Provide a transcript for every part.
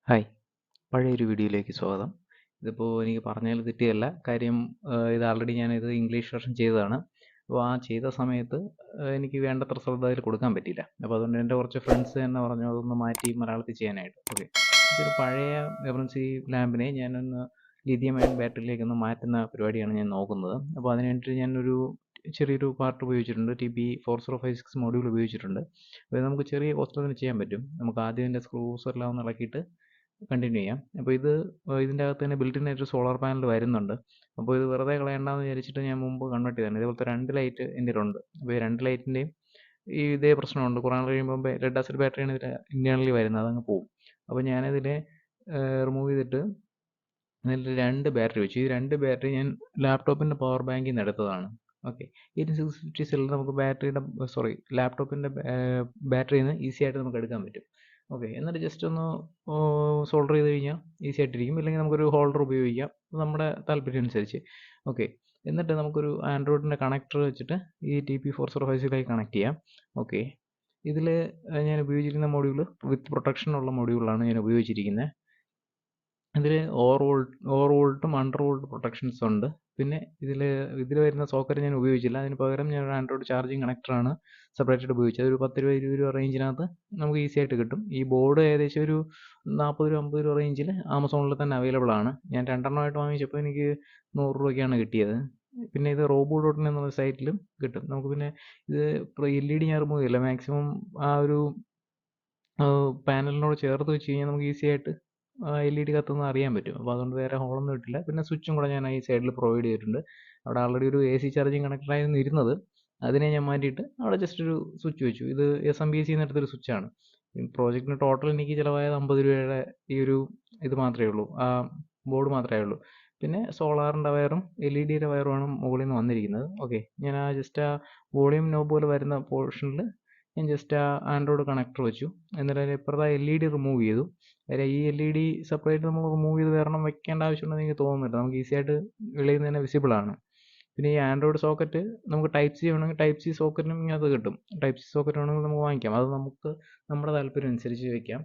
Hi, പഴയൊരു വീഡിയോയിലേക്ക് സ്വാഗതം. ഇതിപ്പോൾ എനിക്ക് പറഞ്ഞതിൽ തെറ്റിയല്ല. കാര്യം ഇത് ആൾറെഡി ഞാനിത് ഇംഗ്ലീഷ് വെർഷൻ ചെയ്തതാണ്. അപ്പോൾ ആ ചെയ്ത സമയത്ത് എനിക്ക് വേണ്ടത്ര ശ്രദ്ധ അതിൽ കൊടുക്കാൻ പറ്റിയില്ല. അപ്പോൾ അതുകൊണ്ട് എൻ്റെ കുറച്ച് ഫ്രണ്ട്സ് തന്നെ പറഞ്ഞു അതൊന്ന് മാറ്റി മലയാളത്തിൽ ചെയ്യാനായിട്ട്. ഓക്കെ, ഇതൊരു പഴയ എമർജൻസി ലാമ്പിനെ ഞാനൊന്ന് ലിഥിയം അയൺ ബാറ്ററിയിലേക്കൊന്ന് മാറ്റുന്ന പരിപാടിയാണ് ഞാൻ നോക്കുന്നത്. അപ്പോൾ അതിന് വേണ്ടിയിട്ട് ഞാനൊരു ചെറിയൊരു പാർട്ട് ഉപയോഗിച്ചിട്ടുണ്ട്. TP4056 മൊഡ്യൂൾ ഉപയോഗിച്ചിട്ടുണ്ട്. അപ്പോൾ നമുക്ക് ചെറിയ കോസ്റ്റിൽ തന്നെ ചെയ്യാൻ പറ്റും. നമുക്ക് ആദ്യം ഇതിൻ്റെ സ്ക്രൂസ് എല്ലാം ഒന്ന് ഇളക്കിയിട്ട് കണ്ടിന്യൂ ചെയ്യാം. അപ്പോൾ ഇതിൻ്റെ അകത്ത് തന്നെ ബിൽറ്റ് ഇൻ ആയിട്ട് സോളാർ പാനൽ വരുന്നുണ്ട്. അപ്പോൾ ഇത് വെറുതെ കളയണ്ടെന്ന് വിചാരിച്ചിട്ട് ഞാൻ മുമ്പ് കൺവേർട്ട് ചെയ്തതാണ്. ഇതേപോലത്തെ 2 ലൈറ്റ് എൻ്റെ കയ്യിലുണ്ട്. അപ്പോൾ ഈ 2 ലൈറ്റിൻ്റെയും ഇതേ പ്രശ്നമുണ്ട്. കുറേ നാൾ കഴിയുമ്പോൾ ലെഡ് ആസിഡ് ബാറ്ററിയാണ് ഇതിൽ ഇൻറ്റേർണലി വരുന്നത്, അതങ്ങ് പോകും. അപ്പോൾ ഞാനതിനെ റിമൂവ് ചെയ്തിട്ട് അതിൽ 2 ബാറ്ററി വെച്ചു. ഈ 2 ബാറ്ററി ഞാൻ ലാപ്ടോപ്പിൻ്റെ പവർ ബാങ്കിൽ നിന്ന് എടുത്തതാണ്. ഓക്കെ, 18650 സെല്ലിൽ നമുക്ക് ലാപ്ടോപ്പിൻ്റെ ബാറ്ററിയിൽ നിന്ന് ഈസി ആയിട്ട് നമുക്ക് എടുക്കാൻ പറ്റും. ഓക്കെ, എന്നിട്ട് ജസ്റ്റ് ഒന്ന് സോൾഡർ ചെയ്ത് കഴിഞ്ഞാൽ ഈസി ആയിട്ടിരിക്കും. ഇല്ലെങ്കിൽ നമുക്കൊരു ഹോൾഡർ ഉപയോഗിക്കാം, നമ്മുടെ താല്പര്യം അനുസരിച്ച്. ഓക്കെ, എന്നിട്ട് നമുക്കൊരു ആൻഡ്രോയിഡിൻ്റെ കണക്ടർ വെച്ചിട്ട് ഈ TP4056 കണക്ട് ചെയ്യാം. ഓക്കെ, ഇതിൽ ഞാൻ ഉപയോഗിച്ചിരിക്കുന്ന മൊഡ്യൂൾ വിത്ത് പ്രൊട്ടക്ഷൻ ഉള്ള മൊഡ്യൂളാണ് ഞാൻ ഉപയോഗിച്ചിരിക്കുന്നത്. ഇതിൽ ഓവർ വോൾട്ടും അണ്ടർ വോൾട്ട് പ്രൊട്ടക്ഷൻസ് ഉണ്ട്. പിന്നെ ഇതിൽ വരുന്ന സോക്കറ്റ് ഞാൻ ഉപയോഗിച്ചില്ല. അതിന് പകരം ഞാൻ ഒരു ആൻഡ്രോയിഡ് ചാർജിങ് കണക്ടറാണ് സെപ്പറേറ്റ് ഉപയോഗിച്ചത്. ഒരു 10 രൂപ 20 രൂപ റേഞ്ചിനകത്ത് നമുക്ക് ഈസി ആയിട്ട് കിട്ടും. ഈ ബോർഡ് ഏകദേശം ഒരു 40 രൂപ 50 രൂപ റേഞ്ചിൽ ആമസോണിൽ തന്നെ അവൈലബിൾ ആണ്. ഞാൻ 2 എണ്ണമായിട്ട് വാങ്ങിച്ചപ്പോൾ എനിക്ക് 100 രൂപയ്ക്കാണ് കിട്ടിയത്. പിന്നെ ഇത് റോബോ.in എന്നുള്ള സൈറ്റിലും കിട്ടും. നമുക്ക് പിന്നെ ഇത് LED ഞാൻ റിമൂവ് ചെയ്യില്ല. മാക്സിമം ആ ഒരു പാനലിനോട് ചേർത്ത് വെച്ച് കഴിഞ്ഞാൽ നമുക്ക് ഈസി ആയിട്ട് LED കത്തുന്നത് അറിയാൻ പറ്റും. അപ്പോൾ അതുകൊണ്ട് വേറെ ഹോളൊന്നും ഇട്ടില്ല. പിന്നെ സ്വിച്ചും കൂടെ ഞാൻ ഈ സൈഡിൽ പ്രൊവൈഡ് ചെയ്തിട്ടുണ്ട്. അവിടെ ആൾറെഡി ഒരു AC ചാർജിങ് കണക്ടറായിരുന്നു ഇരുന്നത്. അതിനെ ഞാൻ മാറ്റിയിട്ട് അവിടെ ജസ്റ്റ് ഒരു സ്വിച്ച് വെച്ചു. ഇത് SMBC എടുത്തൊരു സ്വിച്ചാണ്. പ്രോജക്റ്റിന് ടോട്ടൽ എനിക്ക് ചിലവായത് 50 രൂപയുടെ ഈ ഒരു ഇത് മാത്രമേ ഉള്ളൂ, ആ ബോർഡ് മാത്രമേ ഉള്ളൂ. പിന്നെ സോളാറിൻ്റെ വയറും LED വയറുമാണ് മുകളിൽ നിന്ന് വന്നിരിക്കുന്നത്. ഓക്കെ, ഞാൻ ജസ്റ്റ് ആ വോളിയം നോബ് പോലെ വരുന്ന പോർഷനിൽ ഞാൻ ജസ്റ്റ് ആ ആൻഡ്രോയിഡ് കണക്ടർ വെച്ചു. എന്നിട്ട് അതിൽ ഇപ്പുറത്തെ LED റിമൂവ് ചെയ്തു. ഈ LED സെപ്പറേറ്റ് നമ്മൾ റിമൂവ് ചെയ്ത് വേറെ വെക്കേണ്ട ആവശ്യമുണ്ടെന്ന് എനിക്ക് തോന്നുന്നില്ല. നമുക്ക് ഈസി ആയിട്ട് വെളിയിൽ നിന്ന് തന്നെ വിസിബിൾ ആണ്. പിന്നെ ഈ ആൻഡ്രോയിഡ് സോക്കറ്റ് നമുക്ക് ടൈപ്പ് സി വേണമെങ്കിൽ ടൈപ്പ് സി സോക്കറ്റിനും ഇങ്ങനത്ത് കിട്ടും. ടൈപ്പ് സി സോക്കറ്റ് വേണമെങ്കിൽ നമുക്ക് വാങ്ങിക്കാം. അത് നമുക്ക് നമ്മുടെ താല്പര്യം അനുസരിച്ച് വയ്ക്കാം.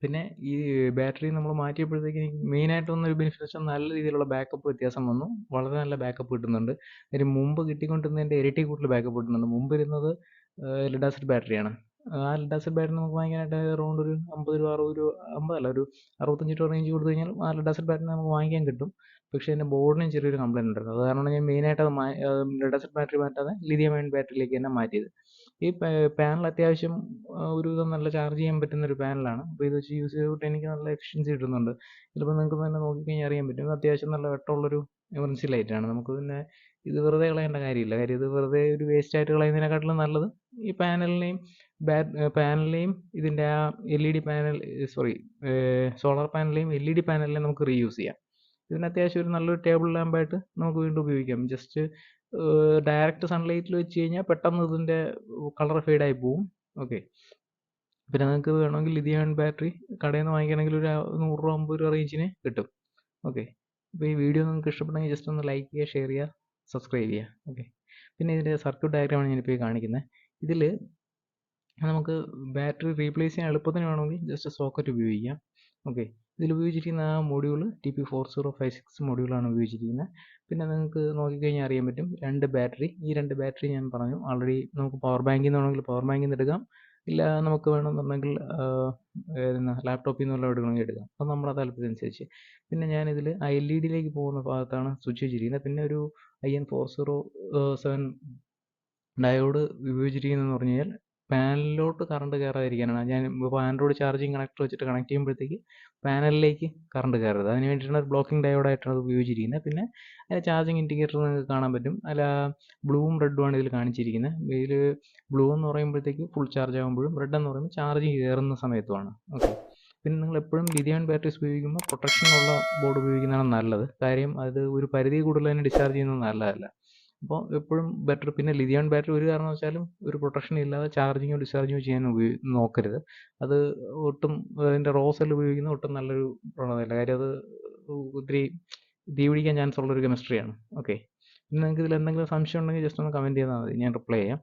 പിന്നെ ഈ ബാറ്ററി നമ്മൾ മാറ്റിയപ്പോഴത്തേക്ക് എനിക്ക് മെയിനായിട്ട് വന്നൊരു ബെനിഫിറ്റ് വെച്ചാൽ നല്ല രീതിയിലുള്ള ബാക്കപ്പ് വ്യത്യാസം വന്നു. വളരെ നല്ല ബാക്കപ്പ് കിട്ടുന്നുണ്ട്. കാര്യം മുമ്പ് കിട്ടിക്കൊണ്ടിരുന്നതിൻ്റെ ഇരട്ടി കൂടുതൽ ബാക്കപ്പ് കിട്ടുന്നുണ്ട്. മുമ്പ് ഇരുന്നത് ലെഡ് ആസിഡ് ബാറ്ററിയാണ്. ആ ലെഡ് ആസിഡ് ബാറ്ററി നമുക്ക് വാങ്ങിക്കാനായിട്ട് അറൗണ്ട് ഒരു 50 രൂപ 60 രൂപ 50 അല്ല ഒരു 65 രൂപ റേഞ്ച് കൊടുത്തു കഴിഞ്ഞാൽ ആ ലെഡ് ആസിഡ് ബാറ്ററി നമുക്ക് വാങ്ങിക്കാൻ കിട്ടും. പക്ഷേ എൻ്റെ ബോർഡിനും ചെറിയൊരു കംപ്ലയിൻറ്റ് ഉണ്ടായിരുന്നു. അത് കാരണം ഞാൻ മെയിനായിട്ട് അത് ലെഡ് ആസിഡ് ബാറ്ററി മാറ്റാതെ ലിഥിയം അയൺ ബാറ്ററിയിലേക്ക് തന്നെ മാറ്റിയത്. ഈ പാനൽ അത്യാവശ്യം ഒരുവിധം നല്ല ചാർജ് ചെയ്യാൻ പറ്റുന്ന ഒരു പാനലാണ്. അപ്പോൾ ഇത് വെച്ച് യൂസ് ചെയ്തിട്ട് എനിക്ക് നല്ല എഫിഷ്യൻസി കിട്ടുന്നുണ്ട്. ചിലപ്പോൾ നിങ്ങൾക്ക് തന്നെ നോക്കിക്കഴിഞ്ഞാൽ അറിയാൻ പറ്റും. അത്യാവശ്യം നല്ല വെട്ടമുള്ളൊരു എമർജൻസി ലൈറ്റാണ്. നമുക്ക് പിന്നെ ഇത് വെറുതെ കളയേണ്ട കാര്യമില്ല. കാര്യം ഇത് വെറുതെ ഒരു വേസ്റ്റ് ആയിട്ട് കളയുന്നതിനെക്കാട്ടിലും നല്ലത് ഈ പാനലിനെയും ഇതിൻ്റെ ആ LED പാനൽ സോളാർ പാനലിനെയും LED പാനലിനെയും നമുക്ക് റീയൂസ് ചെയ്യാം. ഇതിന് അത്യാവശ്യം ഒരു നല്ലൊരു ടേബിൾ ലാമ്പായിട്ട് നമുക്ക് വീണ്ടും ഉപയോഗിക്കാം. ജസ്റ്റ് ഡയറക്റ്റ് സൺലൈറ്റിൽ വെച്ച് കഴിഞ്ഞാൽ പെട്ടെന്ന് ഇതിൻ്റെ കളർ ഫെയ്ഡായി പോവും. ഓക്കെ, പിന്നെ നിങ്ങൾക്ക് വേണമെങ്കിൽ ലിഥിയം അയൺ ബാറ്ററി കടയിൽ നിന്ന് വാങ്ങിക്കുകയാണെങ്കിൽ ഒരു 100 രൂപ 50 രൂപ റേഞ്ചിന് കിട്ടും. ഓക്കെ, അപ്പോൾ ഈ വീഡിയോ നിങ്ങൾക്ക് ഇഷ്ടപ്പെട്ടെങ്കിൽ ജസ്റ്റ് ഒന്ന് ലൈക്ക് ചെയ്യുക, ഷെയർ ചെയ്യുക, സബ്സ്ക്രൈബ് ചെയ്യുക. ഓക്കെ, പിന്നെ ഇതിൻ്റെ സർക്യൂട്ട് ഡയഗ്രാമാണ് ഞാനിപ്പോൾ ഈ കാണിക്കുന്നത്. ഇതിൽ നമുക്ക് ബാറ്ററി റീപ്ലേസ് ചെയ്യാൻ എളുപ്പത്തിന് വേണമെങ്കിൽ ജസ്റ്റ് സോക്കറ്റ് ഉപയോഗിക്കാം. ഓക്കെ, ഇതിൽ ഉപയോഗിച്ചിരിക്കുന്ന ആ മൊഡ്യൂൾ TP4056 മൊഡ്യൂളാണ് ഉപയോഗിച്ചിരിക്കുന്നത്. പിന്നെ നിങ്ങൾക്ക് നോക്കിക്കഴിഞ്ഞാൽ അറിയാൻ പറ്റും 2 ബാറ്ററി. ഈ 2 ബാറ്ററി ഞാൻ പറഞ്ഞു ആൾറെഡി നമുക്ക് പവർ ബാങ്കിൽ നിന്ന് വേണമെങ്കിൽ പവർ ബാങ്കിൽ നിന്ന് എടുക്കാം. ഇല്ല നമുക്ക് വേണമെന്നുണ്ടെങ്കിൽ ലാപ്ടോപ്പിൽ നിന്നുള്ള എടുക്കണമെങ്കിൽ എടുക്കാം. അത് നമ്മുടെ താല്പര്യം അനുസരിച്ച്. പിന്നെ ഞാനിതിൽ LED പോകുന്ന ഭാഗത്താണ് സ്വിച്ച് വെച്ചിരിക്കുന്നത്. പിന്നെ ഒരു IN407 ഡയോഡ് ഉപയോഗിച്ചിരിക്കുന്നതെന്ന് പറഞ്ഞു കഴിഞ്ഞാൽ പാനലിലോട്ട് കറണ്ട് കയറാതിരിക്കാനാണ്. ഞാൻ ഇപ്പോൾ ആൻഡ്രോയിഡ് ചാർജിങ് കണക്ടർ വെച്ചിട്ട് കണക്ട് ചെയ്യുമ്പോഴത്തേക്ക് പാനലിലേക്ക് കറണ്ട് കയറരുത്. അതിന് വേണ്ടിയിട്ടാണ് ഒരു ബ്ലോക്കിംഗ് ഡയോഡായിട്ടാണ് അത് ഉപയോഗിച്ചിരിക്കുന്നത്. പിന്നെ അതിന് ചാർജിങ് ഇൻഡിക്കേറ്റർ നിങ്ങൾക്ക് കാണാൻ പറ്റും. അതിൽ ബ്ലൂവും റെഡുമാണ് ഇതിൽ കാണിച്ചിരിക്കുന്നത്. ഇതിൽ ബ്ലൂ എന്ന് പറയുമ്പോഴത്തേക്ക് ഫുൾ ചാർജ് ആകുമ്പോഴും റെഡ് എന്ന് പറയുമ്പോൾ ചാർജിങ് കയറുന്ന സമയത്തുമാണ്. ഓക്കെ, പിന്നെ നിങ്ങൾ എപ്പോഴും ലിഥിയം ബാറ്ററീസ് ഉപയോഗിക്കുമ്പോൾ പ്രൊട്ടക്ഷനുള്ള ബോർഡ് ഉപയോഗിക്കുന്നതാണ് നല്ലത്. കാര്യം അത് ഒരു പരിധി കൂടുതൽ തന്നെ ഡിസ്ചാർജ് ചെയ്യുന്നത് നല്ലതല്ല. അപ്പോൾ എപ്പോഴും ബെറ്റർ. പിന്നെ ലിഥിയം അയൺ ബാറ്ററി ഒരു കാരണവശാലും ഒരു പ്രൊട്ടക്ഷൻ ഇല്ലാതെ ചാർജിങ്ങോ ഡിസ്ചാർജിങ്ങോ ചെയ്യാൻ നോക്കരുത്. അത് ഒട്ടും അതിൻ്റെ റോ സെൽ ഉപയോഗിക്കുന്നത് ഒട്ടും നല്ലൊരു പ്രവണതയല്ല. കാര്യം അത് ഒത്തിരി തീ പിടിക്കാൻ ചാൻസ് ഉള്ളൊരു കെമിസ്ട്രിയാണ്. ഓക്കെ, പിന്നെ നിങ്ങൾക്ക് ഇതിൽ എന്തെങ്കിലും സംശയം ഉണ്ടെങ്കിൽ ജസ്റ്റ് ഒന്ന് കമൻറ്റ് ചെയ്താൽ മതി, ഞാൻ റിപ്ലൈ ചെയ്യാം.